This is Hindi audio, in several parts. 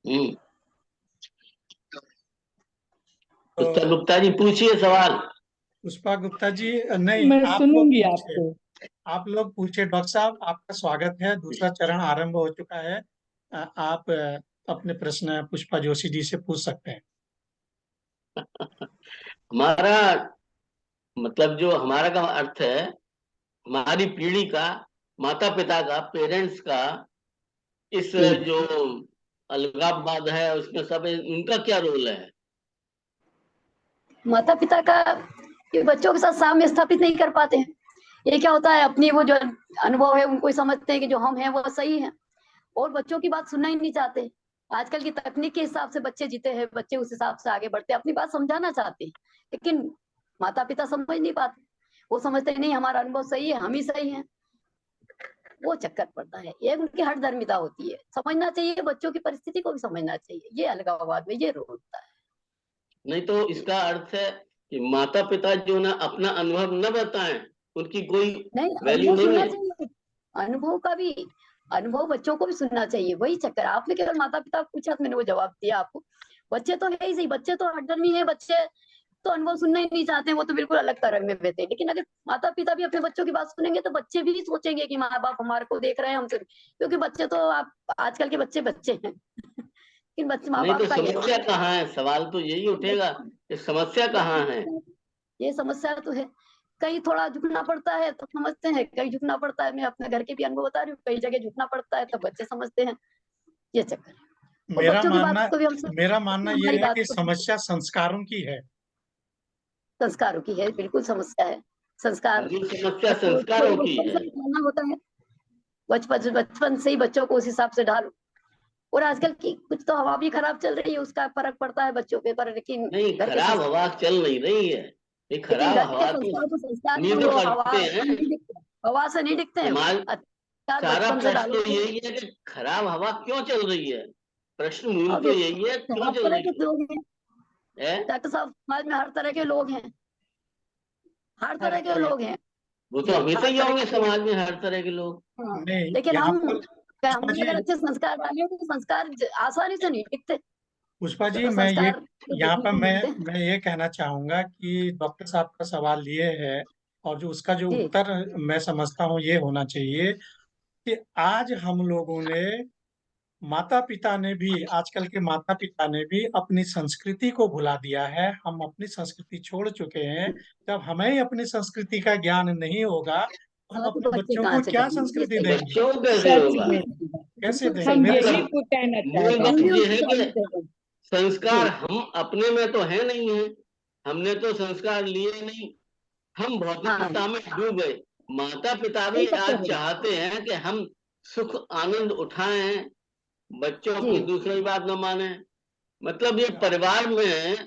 हम्म। तो गुप्ता जी पूछिए सवाल। पुष्पा गुप्ता जी, नहीं, मैं आप लोग सुनूंगी पूछिए। आपको। आप लोग पूछिए। डॉक्टर साहब, आपका स्वागत है। दूसरा चरण आरंभ हो चुका है। आप अपने प्रश्न पुष्पा जोशी जी से पूछ सकते हैं। हमारा मतलब जो हमारा का अर्थ है, हमारी पीढ़ी का, माता पिता का, पेरेंट्स का, इस जी। जो अलगाववाद है उसमें सब उनका क्या रोल है? माता पिता का ये बच्चों के साथ साम्य स्थापित नहीं कर पाते हैं। ये क्या होता है, अपनी वो जो अनुभव है उनको ही समझते हैं कि जो हम हैं वो सही है, और बच्चों की बात सुनना ही नहीं चाहते। आजकल की तकनीक के हिसाब से बच्चे जीते हैं, बच्चे उस हिसाब से आगे बढ़ते हैं, अपनी बात समझाना चाहते हैं, लेकिन माता पिता समझ नहीं पाते। वो समझते हैं नहीं, हमारा अनुभव सही है, हम ही सही है। वो चक्कर पड़ता है, ये उनकी हठधर्मिता होती है। समझना चाहिए, बच्चों की परिस्थिति को भी समझना चाहिए। ये अलगाववाद में ये रोल होता है। नहीं तो इसका अर्थ है कि माता पिता जो ना अपना अनुभव न बताएं, उनकी कोई नहीं, वैल्यू अनुभव नहीं सुनना है। चाहिए। अनुभव का भी, अनुभव बच्चों को भी सुनना चाहिए। वही चक्कर, आपने केवल माता पिता को पूछा तो मैंने वो जवाब दिया आपको। बच्चे तो है ही सही, बच्चे तो हठधर्मी है। बच्चे तो अनुभव सुनना ही नहीं चाहते, वो तो बिल्कुल अलग तरह में बहते हैं। लेकिन अगर माता पिता भी अपने बच्चों की बात सुनेंगे तो बच्चे भी सोचेंगे कि माँ बाप हमारे को देख रहे हैं हमसे, क्योंकि बच्चे तो आप आजकल के बच्चे बच्चे हैं लेकिन बच्चे माँ नहीं तो बाप का ये रोल समस्या कहाँ है? सवाल तो यही उठेगा कि समस्या कहाँ है। ये समस्या तो है। कहीं थोड़ा झुकना पड़ता है तो समझते हैं, कहीं झुकना पड़ता है। मैं अपने घर के भी अनुभव बता रही हूँ, कई जगह झुकना पड़ता है तो बच्चे समझते हैं। ये चक्कर है। और मेरा बच्चों की बात मानना को भी हम मेरा मानना समझते हैं, ये हमारी है बात कि को समस्या संस्कारों की है। संस्कारों की है। बिल्कुल समस्या है। संस्कार मूल समस्या बच्चों को संस्कारों की बचपन है। से डालना होता है। बचपन बचपन से ही बच्चों को उस हिसाब से डालो। और आजकल की कुछ तो हवा भी खराब चल रही है, उसका फर्क पड़ता है बच्चों पे। पर लेकिन नहीं, घर के खराब संस्कार, हवा चल नहीं रही है। ये लेकिन खराब घर के हवा तो संस्कार तो संस्कार है, निर्भर वो हवा करते से हैं। नहीं दिखते। हवा से नहीं दिखते हैं वो। समाज, अच्छा सारा बचपन से प्रश्न तो डालोगे। यही है कि खराब हवा क्यों चल रही है। प्रश्न मूल अब तो देखो, यही है, क्यों हर चल तरह रही के लोग हैं है। डॉक्टर साहब। समाज में हर तरह के लोग हैं, हर हर तरह के तरह लोग हैं। वो तो जी, हमेशा हर ही तरह होंगे के लोग। समाज में हर तरह के लोग। हाँ, नहीं, लेकिन यहाँ हम, पर पुष्पा हमने जी अगर अच्छे संस्कार डाले तो संस्कार आसानी से नहीं टिकते। पुष्पा जी तो मैं ये संस्कार तो यहाँ देखने पर को मैं मिलते हैं। मैं ये कहना चाहूंगा कि डॉक्टर साहब का सवाल ये है, और जो उसका जो जी उत्तर मैं समझता हूँ ये होना चाहिए कि आज हम लोगों ने, माता पिता ने भी, आजकल के माता पिता ने भी अपनी संस्कृति को भुला दिया है। हम अपनी संस्कृति छोड़ चुके हैं। जब हमें ही अपनी संस्कृति का ज्ञान नहीं होगा तो हम हाँ, तो अपने बच्चे बच्चों कहाँ को से क्या जाएंगे? ये संस्कृति सही तो बात देंगे? बच्चों को कैसे सच होगा? में है। कैसे बिल्कुल देंगे? हम सही मेरे बात यही है। तो कहना चाह मूल रहे हम बात भी हैं। ये उनसे है कि सहमत हैं। संस्कार जी हम अपने में तो है नहीं है। हमने तो संस्कार लिए नहीं, हम हाँ, भौतिकता में डूब गए। माता पिता भी यही चक्कर आज है। चाहते हैं कि हम सुख आनंद उठाएं, बच्चों की जी दूसरी बात न माने। मतलब ये परिवार में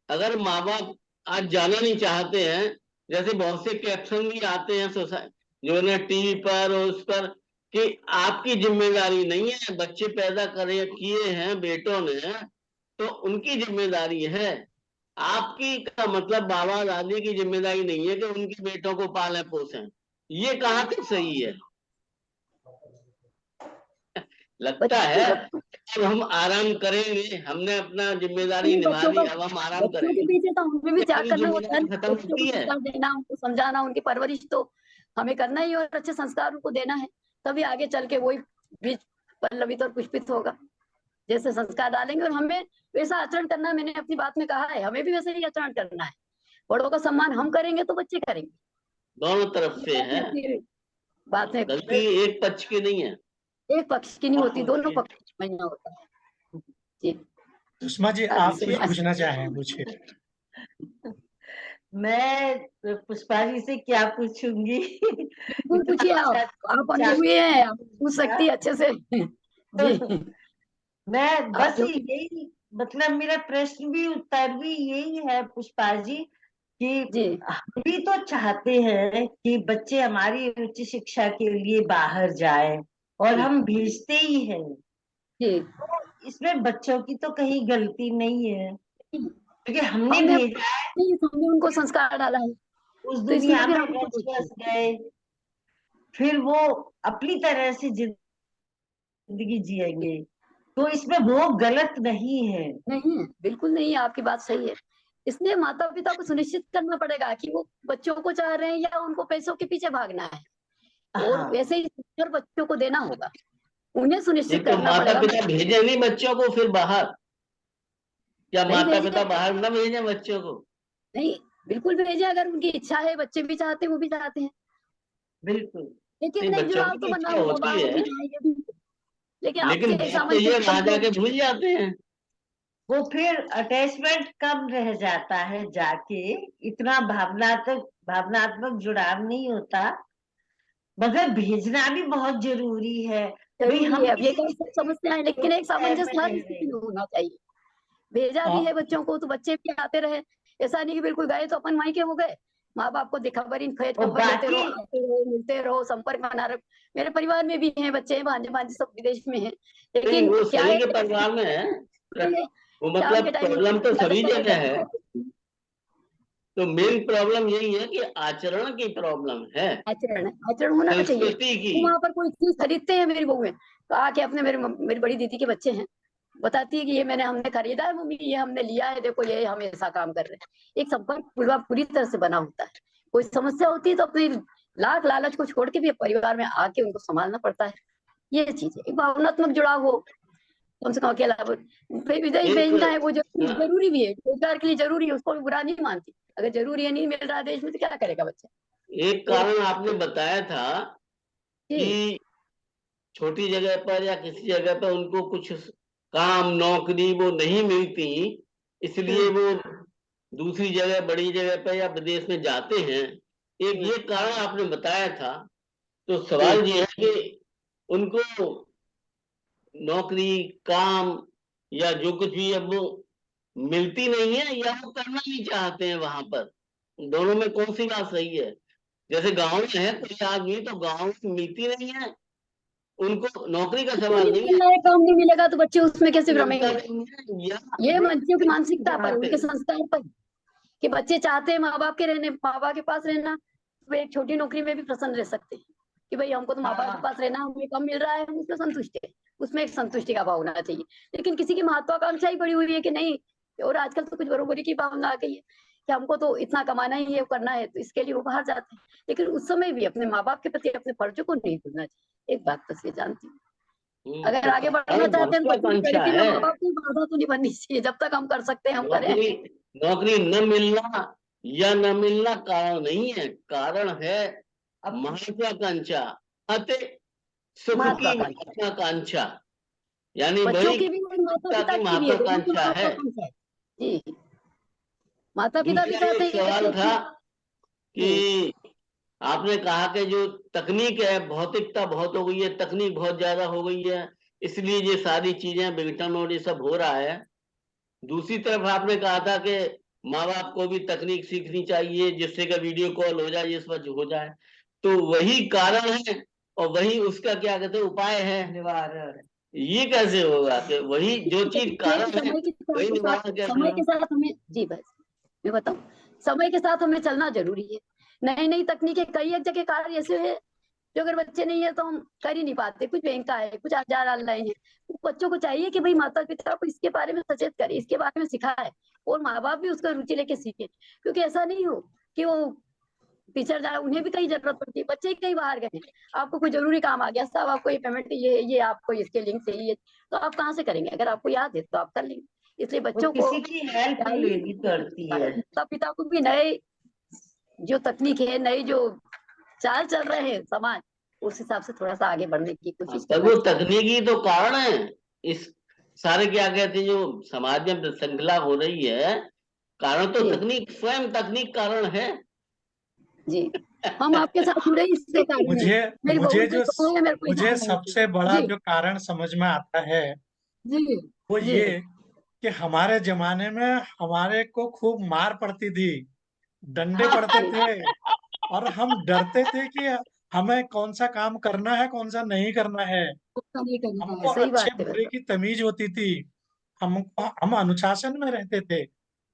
अगर माँ बाप आज जाना नहीं चाहते हैं, जैसे बहुत से कैप्शन भी आते हैं सोसाइटी जो ना टीवी पर और उस पर, कि आपकी जिम्मेदारी नहीं है, बच्चे पैदा करे किए हैं बेटों ने तो उनकी जिम्मेदारी है। आपकी का मतलब बाबा दादी की जिम्मेदारी नहीं है कि उनके बेटों को पालें पोसें। ये कहाँ तक सही है? लगता बच्चों है बच्चों अब हम आराम करेंगे, हमने अपना जिम्मेदारी नहीं, निभा बच्चों ली, का, अब हम आराम बच्चों के करेंगे। पीछे तो हमें भी ये त्याग हमारी करना होता है जिम्मेदारी ना। खत्म बच्चों को होती है। संस्कार देना, उनको समझाना, उनकी परवरिश तो हमें करना ही है, और अच्छे संस्कार उनको देना है। तभी आगे चल के वही बीज पल्लवित और पुष्पित होगा। जैसे संस्कार डालेंगे और हमें वैसा आचरण करना है। मैंने अपनी बात में कहा है, हमें भी वैसे ही आचरण करना है। बड़ों का सम्मान हम करेंगे तो बच्चे करेंगे। दोनों तरफ ये से बात है, में अपनी बात में गलती एक पक्ष की नहीं है। एक पक्ष की नहीं आप होती, दोनों पूछिए। पक्ष को समझना होता है। जी सुषमा जी, आगे आप से कुछ पूछना चाहें, पूछिए। मैं पुष्पा जी से क्या पूछूंगी? बिल्कुल इतना पूछिए। अच्छा आप विचार अनुभवी हैं, आप पूछ था। सकती है अच्छे से जी मैं आप बस जो यही, मतलब मेरा प्रश्न भी उत्तर भी यही है पुष्पा जी, कि जी हम भी तो चाहते हैं कि बच्चे हमारी उच्च शिक्षा के लिए बाहर जाए, और जी हम भेजते ही हैं। जी इसमें बच्चों की तो कहीं गलती नहीं है, क्योंकि हमने हमने भेजा है, हमने उनको संस्कार डाला है, उस तो इसमें दुनिया फिर में हम उनको रच दोष बस दें। गए, फिर वो अपनी तरह से जिंदगी जिएंगे। तो इसमें वो गलत नहीं है। नहीं है, बिल्कुल नहीं है, आपकी बात सही है। इसलिए माता पिता को सुनिश्चित करना पड़ेगा कि वो बच्चों को चाह रहे हैं या उनको पैसों के पीछे भागना है, और हाँ, वैसे ही शिक्षण बच्चों को देना होगा, उन्हें ये सुनिश्चित तो करना माता पड़ेगा। पिता भेजे नहीं बच्चों को फिर बाहर, क्या नहीं माता भेजे, पिता बाहर न भेजे बच्चों को? नहीं बिल्कुल भेजे, अगर उनकी इच्छा है, बच्चे भी चाहते हैं, वो भी चाहते हैं, बिल्कुल। लेकिन नहीं, एक बच्चों जुड़ाव की तो तो बना इच्छा होगा, होती वो भी है, चाहेंगे भी, लेकिन लेकिन आपसे एक बात तो ये सामंजस्य वहां बन जाके भूल जाते हैं। वो फिर अटैचमेंट कम रह जाता है जाके, इतना भावनात्मक जुड़ाव नहीं होता, मगर भेजना भी बहुत जरूरी है। भाई जरूरी हम है। अब ये किसी कई सब समस्या है, लेकिन एक शहर में सामंजस्य हर रह रहे स्थिति हैं। में होना चाहिए। भेजा भी हाँ, है बच्चों को तो बच्चे भी आते रहे, ऐसा नहीं कि बिल्कुल गए तो अपन मायके हो गए। माँ बाप को खबर और खबर लेते रहो, बाकी आते रहो, मिलते रहो, संपर्क बना रहो। मेरे परिवार में भी हैं बच्चे, भांजे भांजे सब विदेश में हैं, नहीं, लेकिन वो क्या सभी है के कि परिवार में है, वो शाम मतलब के टाइम प्रॉब्लम तो सभी जगह है। में तो मेन प्रॉब्लम यही है कि आचरण की प्रॉब्लम है, आचरण होना चाहिए। संस्कृति की। वो वहां पर कोई चीज खरीदते हैं, मेरी बहू है तो आके अपने मेरी बड़ी दीदी के बच्चे हैं, बताती है कि ये हमने खरीदा है मम्मी, ये हमने लिया है, देखो ये हम ऐसा काम कर रहे हैं। एक संपर्क पूरी तरह से बना होता है। कोई समस्या होती है तो अपनी लाख लालच को छोड़ के भी परिवार में आके उनको संभालना पड़ता है। ये चीज है, एक भावनात्मक जुड़ाव हो, कम से कम अकेला विदेश एक भेजना है वो हाँ, जरूरी भी है, रोजगार के लिए जरूरी है, उसको भी बुरा नहीं मानती। अगर जरूरी है, नहीं मिल रहा देश में तो क्या करेगा बच्चा। एक ये कारण आपने बताया था जी कि छोटी जगह पर या किसी जगह पर उनको कुछ काम नौकरी वो नहीं मिलती, इसलिए वो दूसरी जगह बड़ी जगह पर या विदेश में जाते हैं। एक ये कारण आपने बताया था। तो जी सवाल ये है कि उनको नौकरी, काम या जो कुछ भी अब वो मिलती नहीं है, या वो करना नहीं चाहते हैं वहां पर। दोनों में कौन सी बात सही है? जैसे गांव में है कोई आदमी, तो गांव में मिलती नहीं है, उनको नौकरी का क्यों सवाल नहीं नहीं मिल रहा है, काम नहीं मिलेगा तो बच्चे उसमें कैसे है, मिलता भ्रमेंगे। नहीं है, या ये वो बच्चों की नहीं मानसिकता पर, चाहते। उनके संस्कार पर, कि बच्चे चाहते हैं माँ बाप के पास रहना, वे एक छोटी नौकरी में भी प्रसन्न रह सकते हैं, कि भाई हमको तो माँ बाप के हाँ, पास रहना, हमें कम मिल रहा है, हम उसमें संतुष्ट है। उसमें एक संतुष्टि का भाव होना चाहिए। लेकिन किसी की महत्वाकांक्षा ही बड़ी हुई है कि नहीं, और आजकल तो कुछ बरोबरी की भावना आ गई है कि हमको तो इतना कमाना ही है, करना है, तो इसके लिए वो बाहर जाते हैं। लेकिन उस समय भी अपने माँ बाप के प्रति अपने फर्जों को नहीं भूलना चाहिए। एक बात बस ये जानती हूँ, अगर तो आगे बढ़ना कारण चाहते हैं तो बच्चों की महत्वाकांक्षा प्रगति में है। माँ बाप की बाधा तो नहीं बननी चाहिए। जब तक हम कर सकते हैं हम करें। नौकरी नौकरी न मिलना या न मिलना कारण नहीं है, कारण है अब महत्वाकांक्षा, अति सुख की महत्वाकांक्षा महत्वाकांक्षा, यानी बच्चों वही की भी और माता पिता की की भी है, दोनों की महत्वाकांक्षा है। महत्वाकांक्षा है। जी, माता पिता भी दूसरा चाहते एक हैं कि सवाल बच्चे था जी कि आपने कहा कि जो तकनीक है, भौतिकता बहुत हो गई है, तकनीक बहुत ज्यादा हो गई है, इसलिए ये सारी चीजें विघटन और ये सब हो रहा है। दूसरी तरफ आपने कहा था कि माँ बाप को भी तकनीक सीखनी चाहिए, जिससे कि वीडियो कॉल हो जाए, ये सब हो जाए। तो वही कारण है और वही उसका क्या कहते हैं उपाय है। निवारण। ये कैसे होगा कि वही जो चीज कारण है वही निवारण कैसे समय होगा? के साथ हमें जी बस मैं बताऊं, समय के साथ हमें चलना जरूरी है। नई नई तकनीकें, कई एक जगह कार्य ऐसे है जो अगर बच्चे नहीं है तो हम कर ही नहीं पाते। कुछ बैंक का है, कुछ आचार ऑनलाइन है, तो बच्चों को चाहिए कि भाई माता पिता को इसके बारे में सचेत करे, इसके बारे में सिखाए, और माँ बाप भी उसका रुचि लेके सीखे। क्योंकि ऐसा नहीं हो कि वो पिछड़ जाए, उन्हें भी कहीं जरूरत पड़ती है, बच्चे ही कहीं बाहर गए हैं, आपको कोई जरूरी काम आ गया, साहब आपको ये पेमेंट ये आपको इसके लिंक चाहिए, तो आप कहाँ से करेंगे? अगर आपको याद है तो आप कर लेंगे। इसलिए वो बच्चों को किसी की हेल्प चाहिए लेनी पड़ती है। माता पिता को भी नए जो तकनीक है, नई जो चाल चल रहे हैं समाज, उस हिसाब से थोड़ा सा आगे बढ़ने की कोशिश पर करना वो चाहिए। तकनीकी तो कारण है, इस सारे क्या कहते हैं जो समाज में विशृंखला हो रही है, कारण तो जी तकनीक, स्वयं तकनीक कारण है। जी, हम आपके साथ जुड़े इससे कारण है। मुझे मेरी बहू मुझे की जो बहू है, मेरे को मुझे ध्यान नहीं है। सबसे बड़ा जी जो कारण समझ में आता है जी वो जी ये कि हमारे जमाने में हमारे को खूब मार पड़ती थी, डंडे पड़ते जी, थे, और हम डरते थे कि हमें कौन सा काम करना है, कौन सा नहीं करना है। उसका नहीं करना है, हमको सही अच्छे बात है बुरे बस। की तमीज होती थी। हम हम अनुशासन में रहते थे।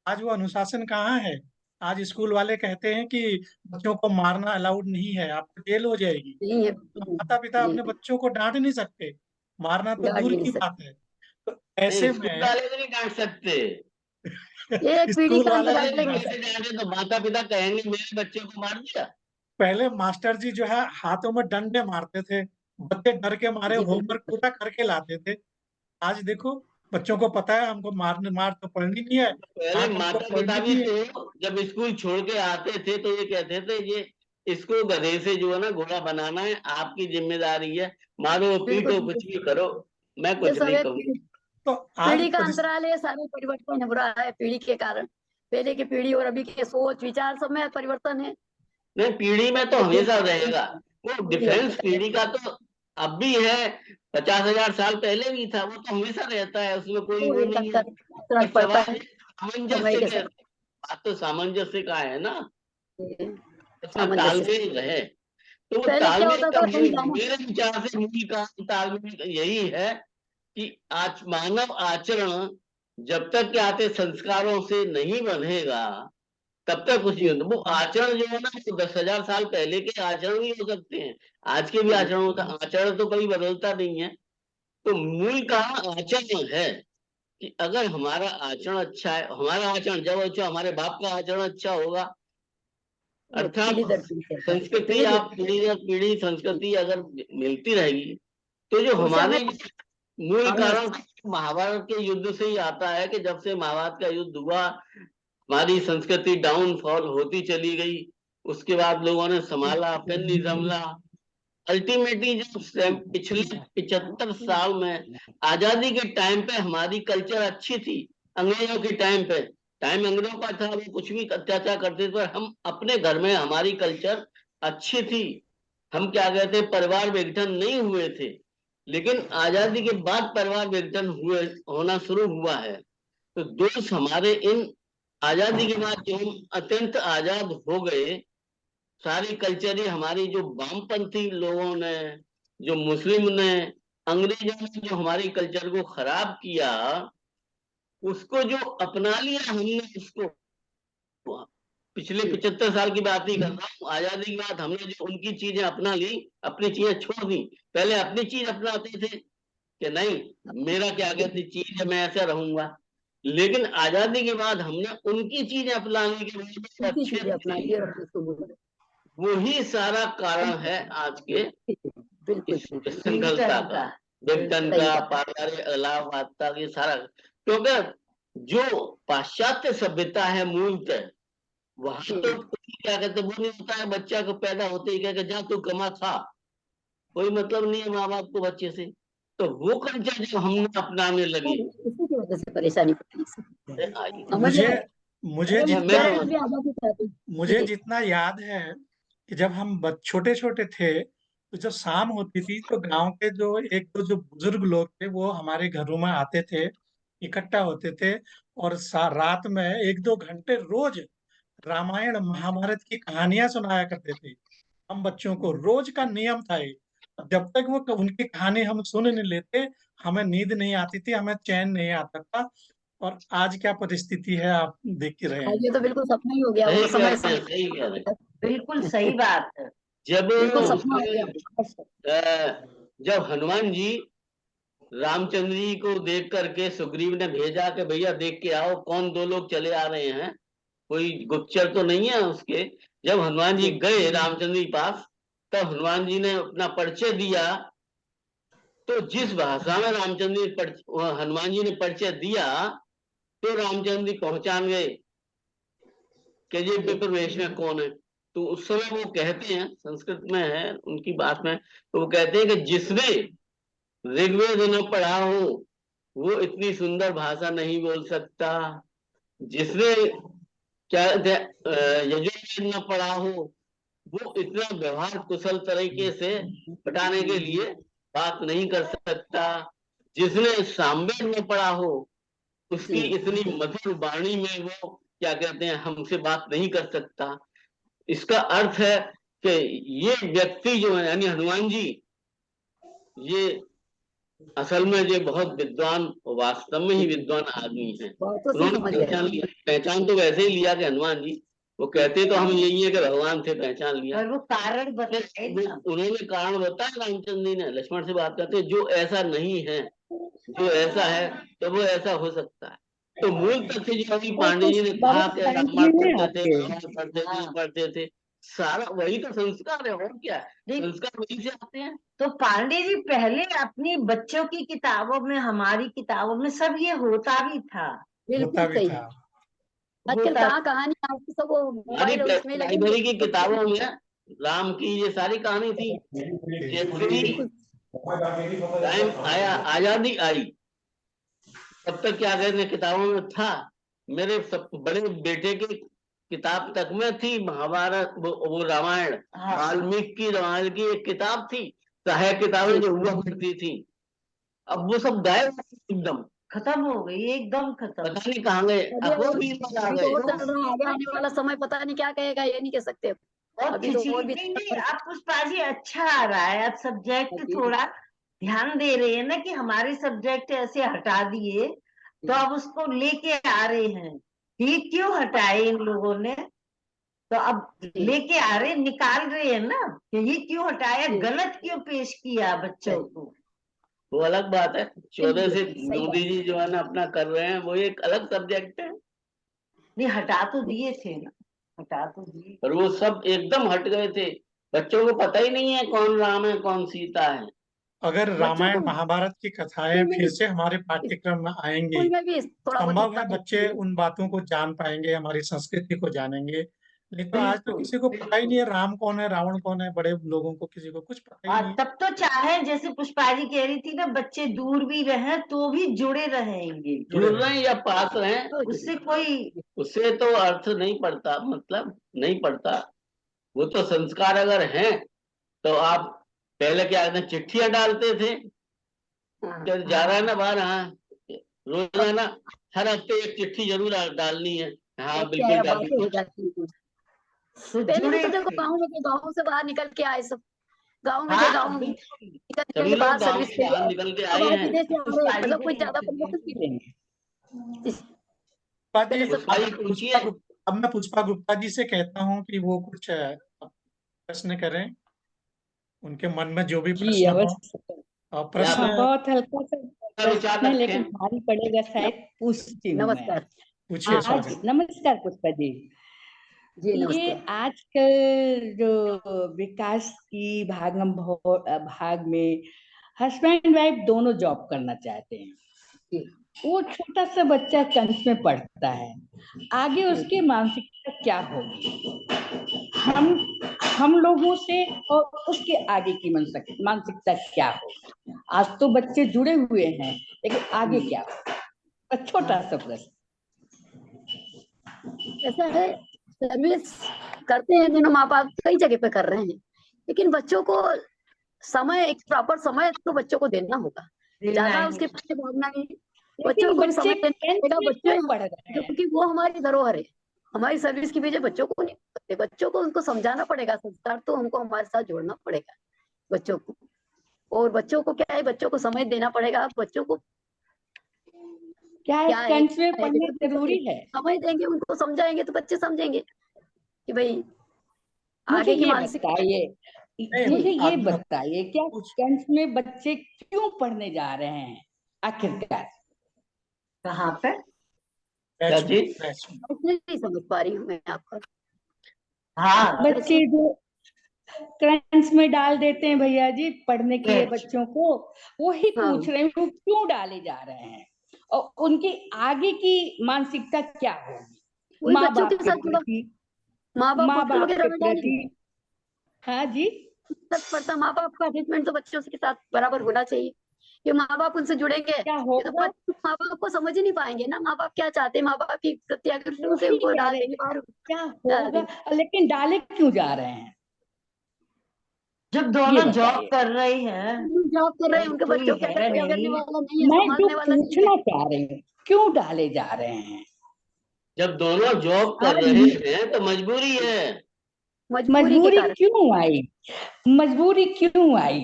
आज वो अनुशासन कहाँ है? आज स्कूल वाले कहते हैं कि बच्चों को मारना अलाउड नहीं है, आपको जेल हो जाएगी। नहीं है, माता पिता जी अपने बच्चों को डांट नहीं सकते, मारना तो डांट दूर भी नहीं की सकते। बात है। ऐसे स्कूल में वाले को नहीं डांट सकते। एक पीढ़ी स्कूल का वाले अंतर को अरे नहीं डालेंगे डांट ऐसे सर। डांटे तो माता पिता कहेंगे मेरे बच्चे को मार दिया। पहले मास्टर जी जो है हाथों में डंडे मारते थे, बच्चे डर के मारे जी होमवर्क बिल्कुल। पूरा करके लाते थे। आज देखो बच्चों को पता है हमको मार तो पड़नी नहीं है, पहले डांट हमको माता पिता पड़नी भी नहीं है। तो जब स्कूल छोड़ के आते थे तो ये कहते थे ये इसको गधे से जो है ना घोड़ा बनाना है, आपकी जिम्मेदारी है, मारो बिल्कुल पीटो बिल्कुल। कुछ भी करो, मैं ये कुछ सब नहीं एक कहूँ। तो आज पीढ़ी का अंतराल है, सारे परिवर्तन हो रहा है पीढ़ी के कारण। पहले की पीढ़ी और अभी के सोच विचार सब में परिवर्तन है। नहीं, पीढ़ी में तो हमेशा रहेगा, वो पीढ़ी डिफरेंस हमेशा पीढ़ी का तो अब भी है, 50,000 साल पहले भी था, वो तो हमेशा रहता है, उसमें कोई वो एक नहीं है। अंतर पर पड़ता सवाल है समय सामंजस्य के का, साथ। बात तो सामंजस्य का है ना, उसमें सामंजस्य। तालमेल रहे। तो वो पहले क्या तालमेल होता का था कहीं जाना। मेरे विचार से मूल कारण तालमेल का यही है कि आज मानव आचरण जब तक के आते संस्कारों से नहीं बनेगा तब तक कुछ नहीं होता। वो आचरण जो है ना, वो 10,000 साल पहले के आचरण भी हो सकते हैं, आज के भी आचरण होता, आचरण तो कभी बदलता नहीं है। तो मूल कारण आचरण है कि अगर हमारा आचरण अच्छा है, हमारा आचरण जब अच्छा, हमारे बाप का आचरण अच्छा होगा, अर्थात पीढ़ी दर पीढ़ी चलता है। संस्कृति, पीढ़ी आप पीढ़ी दर पीढ़ी संस्कृति अगर मिलती रहेगी तो जो उससे हमें हमारे मूल हमें कारण महाभारत के युद्ध से ही आता है कि जब से महाभारत का युद्ध हुआ हमारी संस्कृति डाउनफॉल होती चली गई, उसके बाद लोगों ने संभाला, फिर नहीं संभला। अल्टीमेटली जब पिछले 75 साल में आजादी के टाइम पे हमारी कल्चर अच्छी थी, अंग्रेजों के टाइम पे, टाइम अंग्रेजों का था, वो कुछ भी अत्याचार करते थे, पर हम अपने घर में हमारी कल्चर अच्छी थी, हम क्या कहते हैं परिवार विघटन नहीं हुए थे। लेकिन आजादी के बाद परिवार विघटन हुए होना शुरू हुआ है। तो दोस्त हमारे इन आजादी के बाद जो हम अत्यंत आजाद हो गए, सारी कल्चर ही हमारी जो वामपंथी लोगों ने, जो मुस्लिम ने, अंग्रेजों ने जो हमारी कल्चर को खराब किया, उसको जो अपना लिया हमने, उसको पिछले 75 साल की बात ही कर रहा हूँ, आजादी के बाद हमने जो उनकी चीजें अपना ली, अपनी चीजें छोड़ दी। पहले अपनी चीज अपनाते थे कि नहीं मेरा क्या कहती चीज है, मैं ऐसा रहूंगा, लेकिन आजादी के बाद हमने उनकी चीजें अपनाने के बाद उनकी अच्छे चीजें अपना थे। लिए और अपने उसको बोल रहे। वही सारा कारण है आज के बिल्कुल इस बिल्कुल संघर्षता का, विघटन सही का, कहा। पारिवारिक अलावादता, ये सारा। क्योंकि जो पाश्चात्य सभ्यता है मूलतः, वहां तो क्या कहते वो नहीं होता है, बच्चा को पैदा होते ही कहते जा तू कमा खा, कोई मतलब नहीं है माँ बाप को बच्चे से। तो वो कल्चर जो हमने अपनाने लगे, इसी की वजह से परेशानी पड़ती है। आई समझ मुझे रहे मुझे हैं जितना पेरेंट्स भी आजादी चाहते हैं। मुझे जी जितना याद है कि जब हम छोटे छोटे थे तो जब शाम होती थी तो गांव के जो एक दो जो बुजुर्ग लोग थे वो हमारे घरों में आते थे, इकट्ठा होते थे और रात में एक दो घंटे रोज रामायण महाभारत की कहानियां सुनाया करते थे। हम बच्चों को रोज का नियम था ये। जब तक वो उनकी कहानी हम सुन नहीं लेते हमें नींद नहीं आती थी, हमें चैन नहीं आता था। और आज क्या परिस्थिति है आप देख ही रहे हाँ, हैं। ये तो बिल्कुल सपना ही हो गया वो सही कह समय रहे हैं, सही कह रहे हैं। बिल्कुल सही बात है। जब बिल्कुल सपना हो गया। जब हनुमान जी रामचंद्र जी को देख करके सुग्रीव ने भेजा कि भैया देख के आओ कौन दो लोग चले आ रहे हैं, कोई गुप्तचर तो नहीं है उसके। जब हनुमान जी गए रामचंद्र जी पास, तब हनुमान जी ने अपना परिचय दिया, तो जिस भाषा में रामचंद्र जी हनुमान जी ने परिचय दिया, तो रामचंद्र जी पहचान गए कि ये विप्र वेश में कौन है। तो उस समय वो कहते हैं, संस्कृत में है उनकी बात में, तो वो कहते हैं कि जिसने ऋग्वेद न पढ़ा हो वो इतनी सुंदर भाषा नहीं बोल सकता, जिसने क्या यजुर्वेद न पढ़ा हो वो इतना व्यवहार कुशल तरीके से बताने के लिए बात नहीं कर सकता, जिसने सामवेद में पढ़ा हो उसकी इतनी मधुर वाणी में वो क्या कहते हैं हमसे बात नहीं कर सकता। इसका अर्थ है कि ये व्यक्ति जो है यानी हनुमान जी, ये असल में ये बहुत विद्वान, वास्तव में ही विद्वान आदमी हैं। बहुत तो सही उन्होंने समझ पहचान गए। लिया, पहचान तो वैसे ही लिया कि हनुमान जी, वो कहते तो हम यही है कि भगवान थे, पहचान लिया। और वो कारण बताए ना। उन्होंने कारण बताया रामचंद्र जी ने, लक्ष्मण से बात करते जो ऐसा नहीं है जो ऐसा है तो वो ऐसा हो सकता है। तो मूल तथ्य जो अभी पांडे जी ने कहा बहुत कि पॉइंट रामायण में है पढ़ते थे, आपके। रामायण पढ़ते थे, हाँ। पढ़ते थे, सारा वही तो संस्कार है, और क्या है? नहीं, संस्कार वही से आते हैं। तो पांडे जी पहले अपनी बच्चों की किताबों में, हमारी किताबों में सब ये होता भी था। होता बिल्कुल भी सही। था। आजकल होता कहाँ कहानी, आज तो सब वो हमारी मोबाइल और उसमें लगे हैं, प्राइमरी की तो किताबों में राम की ये सारी कहानी थी। जैसे ही बिल्कुल टाइम आया, आजादी आई, तब तक क्या कहते हैं किताबों में था। मेरे सब बड़े बेटे की किताब तक में थी महाभारत, वो रामायण, हाँ। वाल्मीकि की रामायण की एक किताब थी, सहायक किताबें जो हुआ करती थी। अब वो सब गायब हो गई एकदम, खत्म हो गई, एकदम खत्म। पता नहीं कहाँ गए, अभी अखबार भी लोग आ अभी गए। तो और चल रहा है, आगे आने वाला समय पता नहीं क्या कहेगा, ये नहीं कह सकते। और अभी तो खिचड़ी और भी नहीं नहीं, आप पुष्पा जी अच्छा आ रहा है, आप सब्जेक्ट थोड़ा ध्यान दे रहे हैं ना कि हमारे सब्जेक्ट ऐसे हटा दिए, तो अब उसको लेके आ रहे हैं। ये क्यों हटाए इन लोगों ने, तो अब जी, लेके आ रहे, निकाल रहे हैं ना कि ये क्यों हटाया, जी। गलत क्यों पेश किया बच्चों को। वो अलग बात है। 14 से सही बात। मोदी जी जो है ना अपना कर रहे हैं, वो एक अलग सब्जेक्ट है। नहीं, हटा तो दिए थे ना, हटा तो दिए। और वो सब एकदम हट गए थे, बच्चों को पता ही नहीं है कौन राम है कौन सीता है। अगर बच्चों रामायण को महाभारत की कथाएं स्कूल में फिर भी, से हमारे पाठ्यक्रम में आएंगी, स्कूल में भी थोड़ा बहुत संभव हिस्सा है बच्चे मिलेगा। उन बातों को जान पाएंगे, हमारी संस्कृति को जानेंगे। नहीं तो आज तो बिल्कुल किसी को पता ही नहीं है राम कौन है, रावण कौन है, बड़े लोगों को किसी को कुछ पता ही और नहीं है। तब तो चाहे जैसे पुष्पा जी कह रही थी ना, बच्चे दूर भी रहे तो भी जुड़े रहेंगे, जुड़े दूर रहेंगे। रहें या पास रहें, तो उससे कोई। उससे तो अर्थ नहीं पड़ता, मतलब नहीं पड़ता। वो तो संस्कार अगर हैं तो आप पहले क्या कहते हैं, चिट्ठियां डालते थे, हाँ, जब जा रहा है ना बाहर, हाँ रोजाना हर हफ्ते एक चिट्ठी जरूर डालनी है, हाँ अब क्या बिल्कुल है, बातें डालनी हो है। जाती हैं। तो पहले भी जुड़े तो देखो थे। गाँव में थे, गाँव से बाहर निकल के आए सब, गाँव में थे, हाँ गाँव बिल्कुल, निकल निकल सभी के लोग बाहर गांव सर्विस से के बाहर लिए। निकल के अब आए आज हैं। विदेश में आ रहे, पुष्पा जी मतलब को कोई ज्यादा पूछेंगे। प्रमोशन नहीं देंगे। पुष्पा जी, पहले सब पुष्पा जी अब पूछिए। अब मैं पुष्पा गुप्ता जी से कहता हूँ कि वो कुछ प्रश्न करें, उनके मन में जो भी जी प्रश्न हो। अवश्य। या प्रश्न हाँ, बहुत हल्का सा विचार प्रश्न है, लेकिन रखें। भारी पड़ेगा, शायद पूछती हूँ मैं। नमस्कार पूछिए, आज स्वागत। नमस्कार पुष्पा जी। जी, ये नमस्ते। आजकल जो विकास की भाग में हस्बैंड वाइफ दोनों जॉब करना चाहते हैं। जी, वो छोटा सा बच्चा 10th में पढ़ता है, आगे उसकी मानसिकता क्या होगी, हम लोगों से और उसके आगे की मानसिकता क्या होगी। आज तो बच्चे जुड़े हुए हैं, लेकिन आगे क्या होगा, छोटा सा प्रश्न। ऐसा है, सर्विस करते हैं दोनों माँ बाप, कई जगह पे कर रहे हैं, लेकिन बच्चों को समय, एक प्रॉपर समय तो बच्चों को देना होगा। देना ज्यादा ही। उसके पीछे भागना नहीं, बच्चों लेकिन को भी बच्चे समय देना 10th पड़ेगा। में बच्चे क्यों पढ़ रहे हैं? क्योंकि वो हमारी धरोहर है, हमारी सर्विस के पीछे बच्चों को नहीं पड़ते। बच्चों को उनको समझाना पड़ेगा, संस्कार तो हमको हमारे साथ जोड़ना पड़ेगा बच्चों को। और बच्चों को क्या है, बच्चों को समय देना पड़ेगा। बच्चों को क्या क्या है, 10th में क्या है, पढ़ना जब जरूरी है? समय देंगे, उनको समझाएंगे तो बच्चे समझेंगे कि भाई मुझे आगे की ये मानसिक। बताइए, नहीं, मुझे ये अब बताइए, क्या कुछ 10th में बच्चे क्यों पढ़ने जा रहे हैं आखिरकार? कहाँ पे? क्या चीज? बैच में। नहीं समझ पा रही हूँ मैं आपका। हाँ बच्चे जो क्रंच में डाल देते हैं भैया जी पढ़ने के लिए बैच। बच्चों को, वही हाँ, पूछ रहे हैं क्यों डाले जा रहे हैं, और उनकी आगे की मानसिकता क्या होगी, वही माँ बच्चों बाप के के साथ जुड़ा, प्रति, माँ बाप माँ होटल बाप वगैरह के में प्रति। डालेंगे। हाँ जी, पड़ता माँ बाप का ट्रीटमेंट तो बच्चों के साथ बराबर होना चाहिए, कि माँ बाप उनसे जुड़ेंगे। क्या ये तो होगा? बच्चे माँ बाप को समझ ही नहीं पाएंगे ना, माँ बाप क्या चाहते हैं, माँ बाप की प्रति अगर शुरू से वही उनको कह डाल रहे देंगे हैं, बाहर, क्या डाल होगा, देंगे। लेकिन डाले क्यों जा रहे हैं, जब ये दोनों जॉब बताइए। कर रहे हैं, जॉब कर रहे हैं, उनके कोई बच्चों के अगर है कोई अगरने नहीं। वाला नहीं है, मैं जो संभालने वाला नहीं है। पूछना चाह रही हूँ, क्यों डाले जा रहे हैं? जब दोनों जॉब कर आज रहे हैं तो मजबूरी है। मजबूरी के मजबूरी कारण, क्यों आई, मजबूरी क्यों आई?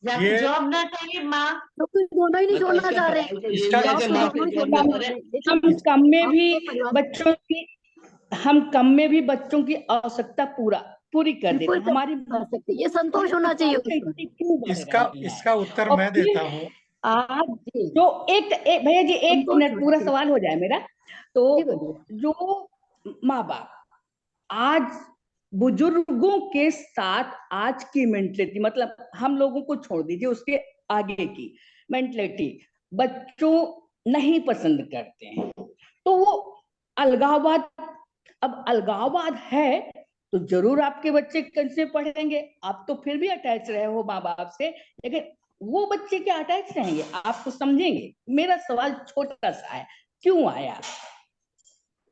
जाके ये जॉब ना करे माँ। क्योंकि दोनों ही नहीं मतलब छोड़ना इसका चाह रहे सवाल हैं। तो यही इसका है जॉब कि तो माँ दोनों ही फिर जॉब छोड़ना ना कम चाह करे। रहे हैं, लेकिन हम कम में आप भी तो परिवार बच्चों की हम कम में भी बच्चों की आवश्यकता पूरी कर देते बिल्कुल हैं। हमारी कर सकते हैं। ये संतोश होना चाहिए उसमें। मानसिकता क्यों बढ़ इसका रही है? इसका उत्तर और मैं फिर देता हूँ। आज जी जो एक भैया जी, एक संतोष मिनट पूरा जी सवाल हो जाए मेरा। तो बोलिए। जो माँ बाप आज बुजुर्गों के साथ आज की मेंटलिटी, मतलब हम लोगों को छोड़ दीजिए, उसके आगे की मेंटलिटी बच्चों नहीं पसंद करते हैं, तो वो अलगाववाद, अब अलगाववाद है तो जरूर आपके बच्चे कैसे पढ़ेंगे। आप तो फिर भी अटैच रहे हो माँ बाप से, लेकिन वो बच्चे क्या अटैच रहेंगे, आपको समझेंगे। मेरा सवाल छोटा सा है, क्यों आया?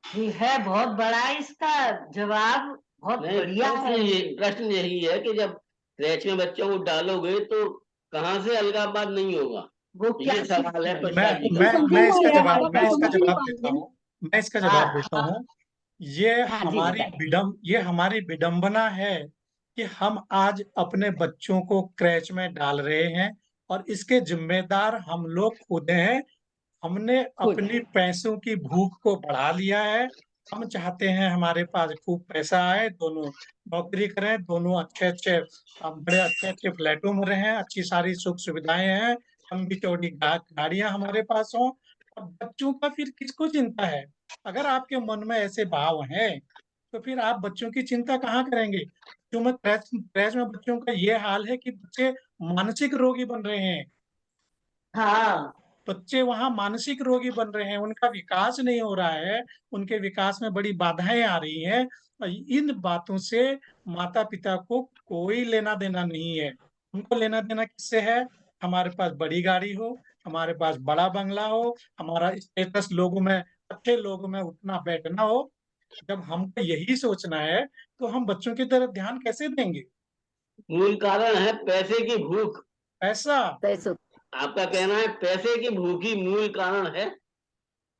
ये है बहुत बड़ा, इसका जवाब बहुत नहीं, बढ़िया है। प्रश्न यही है कि जब क्रेच में बच्चों को डालोगे तो कहाँ से अलगाववाद नहीं होगा, वो क्या ये सवाल है सीखेंगे? प्रसाद जी लेकिन का। समझे नहीं क्यों आया माँ बाप अलगाववाद? समझ नहीं पाएंगे ना। मैं इसका हाँ जवाब देता हाँ हूँ। ये हाँ जी बताइए। ये हमारी विडंबना है कि हम आज अपने बच्चों को क्रैच में डाल रहे हैं और इसके जिम्मेदार हम लोग खुद हैं। हमने खुद अपनी पैसों की भूख को बढ़ा लिया है। हम चाहते हैं हमारे पास खूब पैसा आए, दोनों नौकरी करें, दोनों बड़े अच्छे अच्छे फ्लैटों में रहें, अच्छी सारी सुख सुविधाएं हैं, लंबी चौड़ी गाड़ियां हमारे पास हों। अब बच्चों का फिर किसको चिंता है? अगर आपके मन में ऐसे भाव हैं तो फिर आप बच्चों की चिंता कहाँ करेंगे? जो मैं क्रैच में बच्चों का ये हाल है कि बच्चे मानसिक रोगी बन रहे हैं। हाँ बच्चे वहां मानसिक रोगी बन रहे हैं, उनका विकास नहीं हो रहा है, उनके विकास में बड़ी बाधाएं आ रही हैं। और इन बातों से माता पिता को कोई लेना देना नहीं है। उनको लेना देना किससे है? हमारे पास बड़ी गाड़ी हो, हमारे पास बड़ा बंगला हो, हमारा स्टेटस लोगों में, अच्छे लोगों में उठना बैठना हो। जब हमको यही सोचना है तो हम बच्चों की तरफ ध्यान कैसे देंगे? मूल कारण है पैसे की भूख। पैसा। पैसों आपका कहना है पैसे की भूख ही मूल कारण है।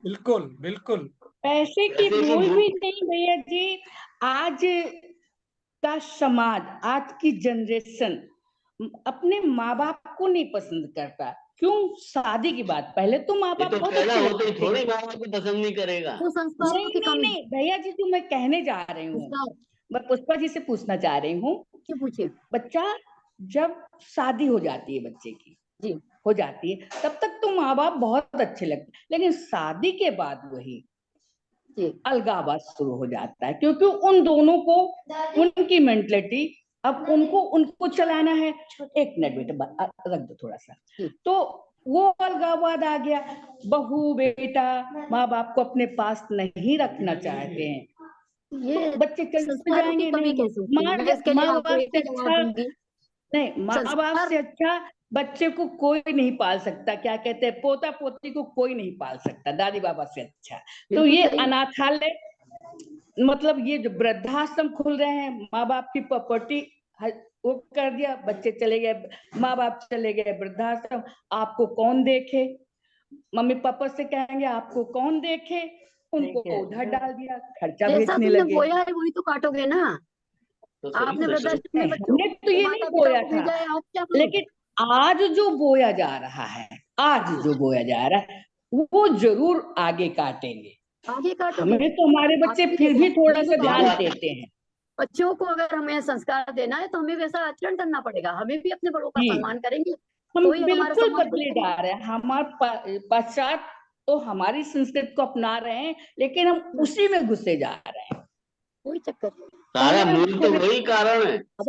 बिल्कुल बिल्कुल। पैसे की पैसे की भूल भी भूख। नहीं भैया जी। आज का समाज, आज की जनरेशन अपने माँ बाप को नहीं पसंद करता। क्यों? शादी की बात, पहले तो माँ ये बाप तो बहुत पैदा अच्छे होते लगते ही थे। थोड़ी माँ बाप को पसंद नहीं करेगा। तो संस्कारों नहीं की नहीं कमी। नहीं भैया जी, जो मैं कहने जा रही हूँ, संस्कार मैं पुष्पा जी से पूछना चाह रही हूँ। क्या पूछिए। बच्चा जब शादी हो जाती है बच्चे की, जी हो जाती है, तब तक तो माँ बाप बहुत अच्छे लगते हैं, लेकिन शादी के बाद वही जी अलगाव शुरू हो जाता है, क्योंकि उन दोनों को, उनकी मेंटलिटी, अब उनको उनको चलाना है। एक मिनट बेटा, रख दो थोड़ा सा। जी तो वो अलगाववाद आ गया। बहू बेटा माँ बाप को अपने पास नहीं रखना चाहते हैं, ये तो बच्चे कैसे संस्कारों की जाएंगे? कमी नहीं, कैसे होती है? मैं इसके लिए माँ आपको बाप एक से ही जवाब अच्छा, दूंगी। नहीं, माँ बाप संस्कार से अच्छा बच्चे को कोई नहीं पाल सकता। क्या कहते हैं, पोता पोती को कोई नहीं पाल सकता दादी बाबा से अच्छा। तो बिल्कुल ये सही। अनाथालय, मतलब ये जो वृद्धाश्रम खुल रहे हैं, माँ बाप की प्रॉपर्टी वो कर दिया, बच्चे चले गए, माँ बाप चले गए वृद्धाश्रम। आपको कौन देखे? मम्मी पापा से कहेंगे आपको कौन देखे? उनको ठीक है। उधर डाल दिया, खर्चा जैसा भेजने तुमने लगे। बोया है वही तो काटोगे ना। तो सही आपने तो है। वृद्धाश्रम में नहीं, बच्चों हमने तो को, ये नहीं माता पिता बोया को था, भेजा है, आप क्या करोगे? लेकिन आज जो बोया जा रहा है, आज जो बोया जा रहा है, वो जरूर आगे काटेंगे। आगे काटोगे। हमें तो हमारे बच्चे आपकी फिर भी थोड़ा सा तो ध्यान आगे देते हैं। बच्चों को अगर हमें संस्कार देना है तो हमें वैसा आचरण करना पड़ेगा। हमें भी अपने बड़ों का जी, सम्मान करेंगे हम तो ही हमारा बिल्कुल सम्मान बदले बढ़ेगा। जा रहे हैं। हमारे पश्चात तो हमारी संस्कृति को अपना रहे हैं, लेकिन हम उसी में घुसे जा रहे हैं। कोई चक्कर नहीं। सारा पहले हम मूल तो खुद, वही कारण है। अब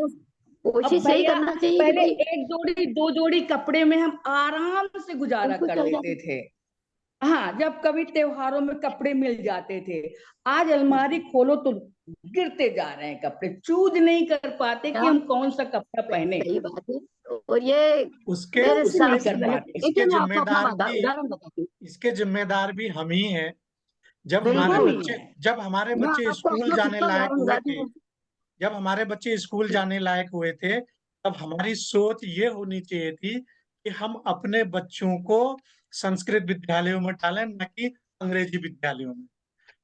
अब कोशिश यही भैया करना चाहिए कि पहले भाई एक जोड़ी दो जोड़ी कपड़े में हम आराम से गुजारा बिल्कुल कर चल लेते जाए। थे। हाँ, जब कभी त्योहारों में कपड़े मिल जाते थे। आज अलमारी खोलो तो गिरते जा रहे हैं कपड़े, चूज नहीं कर पाते कि क्या हम कौन सा कपड़ा पहने, सही बात है। और ये उसके मेरे चूज नहीं हिसाब से कर मैंने पाते। देखिए, इसके मैं आपको अपना जिम्मेदार भी उदाहरण बताती हूँ। इसके जिम्मेदार भी हम ही हैं। हम ही हैं। जब हमारे मैं बच्चे आपको स्कूल अपना खुद जाने का लायक उदाहरण हुए बताती थे, हूँ। जब हमारे बच्चे स्कूल जाने लायक हुए थे, तब हमारी सोच ये होनी चाहिए थी कि हम अपने बच्चों को संस्कृत विद्यालयों में डालें, न कि अंग्रेजी विद्यालयों में।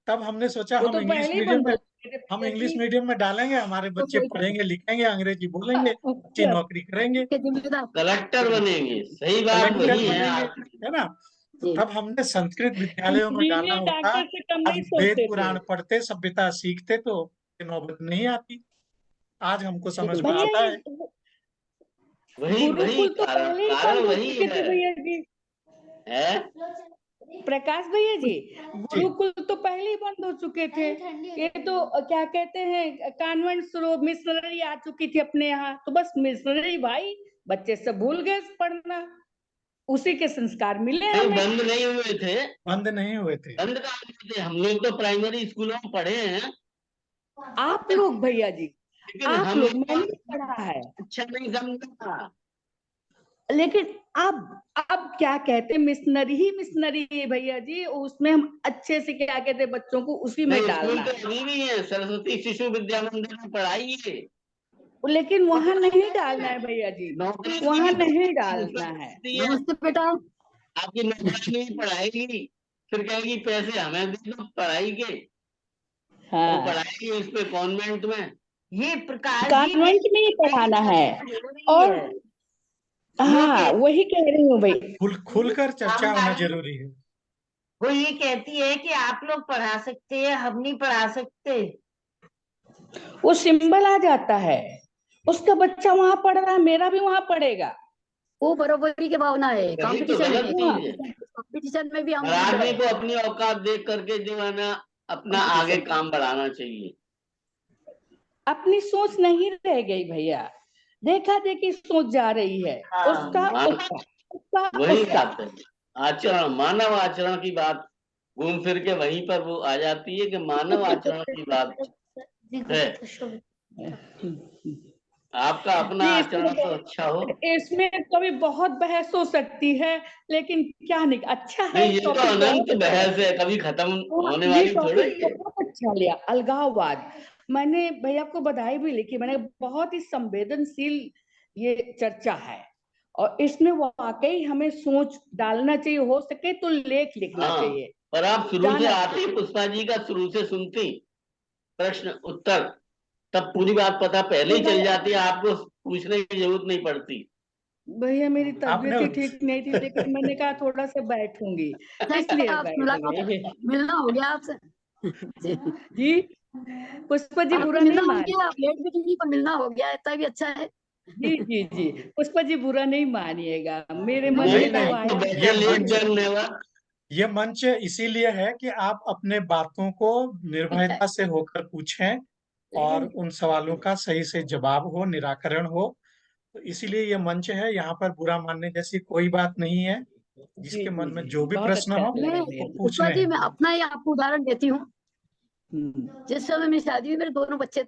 तब हमने सोचा वो तो पहले ही बंद हो गए थे हम भैया इंग्लिश जी। मीडियम में डालेंगे, हमारे तो बच्चे कोई पढ़ेंगे लिखेंगे, अंग्रेजी बोलेंगे, अच्छी अच्छा, नौकरी करेंगे, के जिम्मेदार कलेक्टर बनेंगे, सही बात कलेक्टर वही है बनेंगे, आप। है ना? तो जी तब हमने संस्कृत विद्यालयों में डालना इंजीनियर होता। डॉक्टर से कम आज नहीं वेद सोचते थे पुराण पढ़ते, सभ्यता सीखते तो ये नौबत नहीं आती। आज हमको जी समझ में बिल्कुल। भैया। आता है। ये वही गुरुकुल तो कारण पहले ही कारण बंद हो वही चुके थे है। भैया जी। प्रकाश भैया जी, गुरुकुल तो पहले ही बंद हो चुके थे। ये तो क्या कहते हैं, कॉन्वेंट मिशनरी आ चुकी थी अपने यहाँ, तो बस मिशनरी भाई बच्चे सब भूल गए पढ़ना, उसी के संस्कार मिले नहीं, हमें। बंद नहीं हुए थे। बंद नहीं हुए थे। बंद कहाँ हुए थे? हम लोग तो प्राइमरी स्कूलों में पढ़े हैं, आप लोग भैया जी, लेकिन आप हम लोग, मैंने भी पढ़ा है, अच्छा नहीं समझा। लेकिन अब क्या कहते हैं, मिशनरी ही मिशनरी है भैया जी, उसमें हम अच्छे से क्या कहते हैं बच्चों को उसी में नहीं, स्कूल डालना तो है। अभी भी है, सरस्वती शिशु विद्या मंदिर में पढ़ाई है। लेकिन वहां नहीं डालना है भैया जी, नौकरी वहां की नहीं डालना है। नमस्ते बेटा। आपकी नौकरी नहीं पढ़ाएगी, फिर कहेगी पैसे हमें दे दो पढ़ाई के, तो हाँ, पढ़ाएगी उस पे कॉन्वेंट में। ये प्रकाश जी कॉन्वेंट में ही पढ़ाना है। और हाँ, वही कह रही हूँ भाई। खुलकर चर्चा होना हमारी- जरूरी है। वो ये कहती है कि आप लोग पढ़ा सकते हैं, हम नहीं पढ़ा सकते। वो सिंबल आ जाता है, उसका बच्चा वहां पढ़ रहा है, मेरा भी वहां पढ़ेगा। वो बराबरी की भावना है, यही तो कंपटीशन गलत है, चीज है। कंपटीशन में भी हम हर लीडर आदमी हैं। को अपनी औकात देख करके जो है ना अपना आगे काम बढ़ाना चाहिए। अपनी सोच नहीं रह गई भैया, देखा देखी सोच जा रही है। हाँ, उसका उसका उसका वही उसका बात है, आचरण, मानव आचरण की बात घूम फिर के वहीं पर वो आ जाती है कि मानव आचरण की बात है। आपका अपना जी, आचरण तो अच्छा हो। इसमें कभी बहुत बहस हो सकती है, लेकिन क्या नहीं, अच्छा है, नहीं, ये तो टॉपिक अनंत बहुत अच्छा है। बहस है, कभी खत्म होने ये वाली थोड़ी टॉपिक है। बहुत अच्छा लिया, अलगाववाद। मैंने भैया को बधाई भी लिखी, मैंने बहुत ही संवेदनशील ये चर्चा है, और इसमें वाकई हमें सोच डालना चाहिए, हो सके तो लेख लिखना हाँ, चाहिए। पर आप शुरू से जाना आती, पुष्पा जी का शुरू से सुनती प्रश्न उत्तर, तब पूरी बात पता पहले ही चल जाती है, आपको पूछने की जरूरत नहीं पड़ती। भैया मेरी आपने तबीयत ही ठीक नहीं थी, लेकिन मैंने कहा थोड़ा सा बैठूंगी, इसलिए आप बैठ मुलाकात, गई। मिलना हो गया आपसे। जी, जी, पुष्पा जी आपसे बुरा मिलना नहीं हो मान, गया, आप लेट भी नहीं पर मिलना हो गया, इतना भी अच्छा है। जी जी जी, पुष्पा जी बुरा नहीं मानिएगा, मेरे मन नहीं, में नहीं, तो नहीं, तो आया। Better late than never. ये मंच इसीलिए है कि आप अपने बातों को निर्भयता से होकर पूछें और उन सवालों का सही से जवाब हो, निराकरण हो। तो इसीलिए ये मंच है, यहाँ पर बुरा मानने जैसी कोई बात नहीं है। जी जिसके जी मन में जी, जो भी बहुत प्रश्न अच्छा हो लगा मैं भैया वो जी। पुष्पा पूछने जी, हैं। मैं अपना ही आपको उदाहरण देती हूँ। हम्म, जिस समय मेरी शादी हुई, मेरे दोनों बच्चे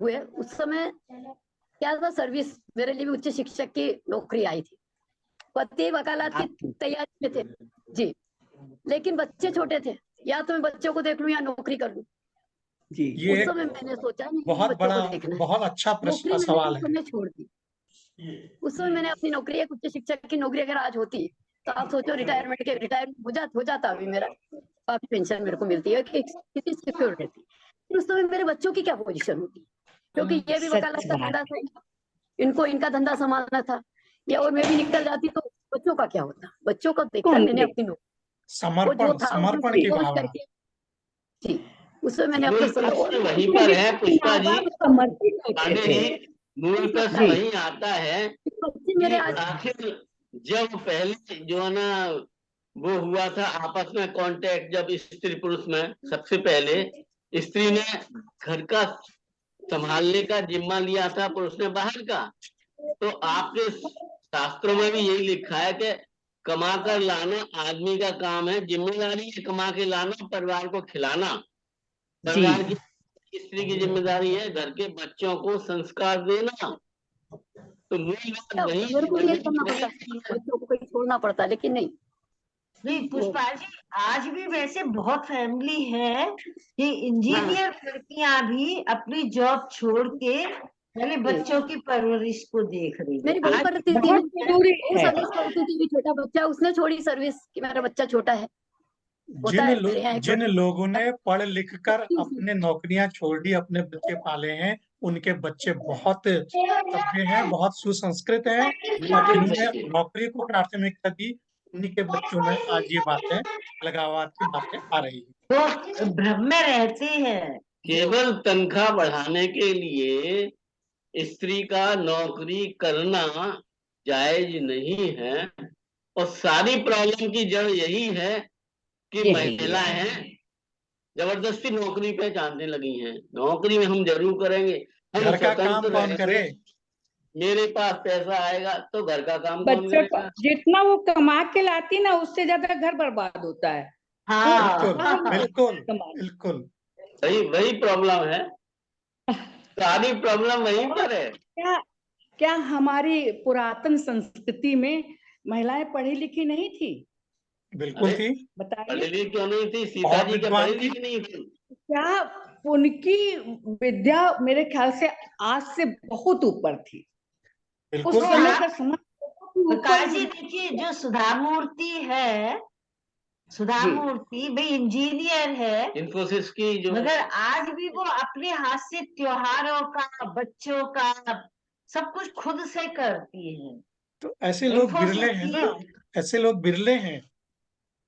हुए, उस समय क्या था, सर्विस मेरे लिए भी उच्च शिक्षक की नौकरी आई थी, पति वकालत की तैयारी में थे जी, लेकिन बच्चे छोटे थे, या तो मैं बच्चों को देख लूं या नौकरी कर लूं। जी ये उस एक समय मैंने सोचा नहीं, बहुत बच्चों को बड़ा, देखना है, बहुत अच्छा नौकरी प्रश्न, मैंने सवाल उस है। समय छोड़ दी। उस समय मैंने अपनी नौकरी, एक उच्च शिक्षक की नौकरी अगर आज होती तो आप सोचो, रिटायरमेंट हो जाता अभी मेरा, काफी पेंशन मेरे को मिलती है, कितनी सिक्योर रहती। फिर उस समय मेरे बच्चों की क्या पोजीशन होगी, क्योंकि ये भी सच वकालत का बात धंधा था, इनको इनका धंधा संभालना था, या और मैं भी निकल जाती तो बच्चों का क्या होता। बच्चों को देखकर कौन मैंने देख, अपनी नौकरी, वो जो समर्पण, था उसमें समर्पण की संतोष भावना। करके जी, उसमें मैंने मूल अपने प्रश्न और वहीं पर है पुष्पा जी, समर्पित होते पांडे थे। जी, मूल प्रश्न जी, वहीं आता है बच्चे मेरे कि आज, आखिर जब पहले जो है ना वो हुआ था आपस में कांटेक्ट, जब स्त्री पुरुष में सबसे पहले स्त्री ने घर का संभालने का जिम्मा लिया था, पुरुष ने बाहर का, तो आपके शास्त्रों में भी यही लिखा है कि कमा कर लाना आदमी का काम है, जिम्मेदारी है कमा के लाना, परिवार को खिलाना जी, परिवार की, स्त्री की जिम्मेदारी है घर के बच्चों को संस्कार देना। तो मूल बात क्या वही होता, मेरे को भी यही करना पड़ता, है। बच्चों को कहीं छोड़ना पड़ता, लेकिन नहीं, नहीं पुष्पा जी, आज भी वैसे बहुत फैमिली है कि इंजीनियर लड़कियां भी अपनी जॉब छोड़ के पहले बच्चों की परवरिश को देख रही है मेरी बहू आज। करती थी, बहुत जरूरी वो है। सर्विस करती थी, भी छोटा बच्चा, उसने छोड़ी सर्विस कि मेरा बच्चा छोटा है, होता है मेरे यहाँ एक जिन लोगों ने पढ़ लिख कर लड़की। अपने नौकरियां छोड़ दी, अपने बच्चे पाले हैं, उनके बच्चे बहुत सभ्य हैं, बहुत सुसंस्कृत हैं, और जिन्होंने नौकरी को प्राथमिकता दी, उन्हीं के बच्चों में आज ये बातें, अलगाववाद की बातें आ रही हैं। वो भ्रम में रहते हैं। केवल तनख्वाह बढ़ाने के लिए स्त्री का नौकरी करना जायज नहीं है। और सारी प्रॉब्लम की जड़ यही है कि यही है। महिलाएं जबरदस्ती नौकरी पे जाने लगी हैं। नौकरी में हम जरूर करेंगे, हम घर का काम स्वतंत्र कौन रहेंगे, करे? मेरे पास पैसा आएगा तो घर का काम कौन बच्चों करेगा? जितना वो कमा के लाती ना, उससे ज्यादा घर बर्बाद होता है। बिल्कुल हाँ बिल्कुल कमाई। बिल्कुल। वही प्रॉब्लम है, सारी प्रॉब्लम वहीं पर है। क्या क्या हमारी पुरातन संस्कृति में महिलाएं पढ़ी लिखी नहीं थी? बिल्कुल अरे थी, बताइए, पढ़ी लिखी क्यों नहीं थी? सीता बहुत जी क्या विद्वान पढ़ी थी। लिखी नहीं थी? क्या उनकी विद्या मेरे ख्याल से आज से बहुत ऊपर थी। उस बिल्कुल थी। समय का समाज बहुत ही प्रकाश जी ऊपर देखिए, जो सुधा मूर्ति है, सुधा जी। मूर्ति भाई इंजीनियर है, इन्फोसिस की जो मगर आज भी वो अपने हाथ से त्योहारों का, बच्चों का सब कुछ खुद से करती है। तो ऐसे लोग बिरले हैं ना, ऐसे लोग बिरले हैं।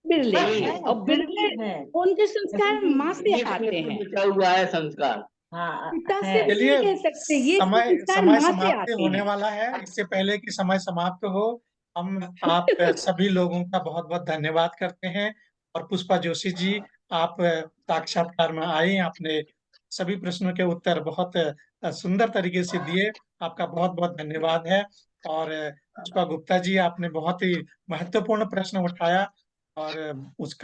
बिरले वही हैं, और फिर बिरले भी है, उनके संस्कार माँ से ये आते हैं, बचा हुआ है संस्कार। हाँ पिता है। से भी चलिए, नहीं कह सकते। ये समय संस्कार समय माँ से समाप्ति आते होने हैं। वाला है। इससे पहले कि समय समाप्त हो, हम आप सभी लोगों का बहुत बहुत धन्यवाद करते हैं। और पुष्पा जोशी जी, आप साक्षात्कार में आई, आपने सभी प्रश्नों के उत्तर बहुत सुंदर तरीके से दिए। आपका बहुत बहुत धन्यवाद है। और पुष्पा गुप्ता जी, आपने बहुत ही महत्वपूर्ण प्रश्न उठाया और उस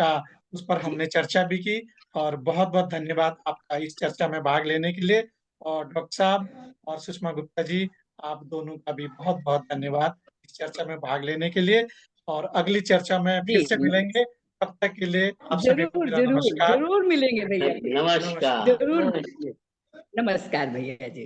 पर हमने चर्चा भी की। और बहुत बहुत धन्यवाद आपका इस चर्चा में भाग लेने के लिए। और डॉक्टर साहब और सुषमा गुप्ता जी, आप दोनों का भी बहुत बहुत धन्यवाद इस चर्चा में भाग लेने के लिए। और अगली चर्चा में फिर जी, से मिलेंगे। तब तक के लिए आप सभी को जरूर मेरा जरूर नमस्कार। जरूर मिलेंगे भैया जी, नमस्कार। जरूर मिलेंगे। नमस्कार भैया जी।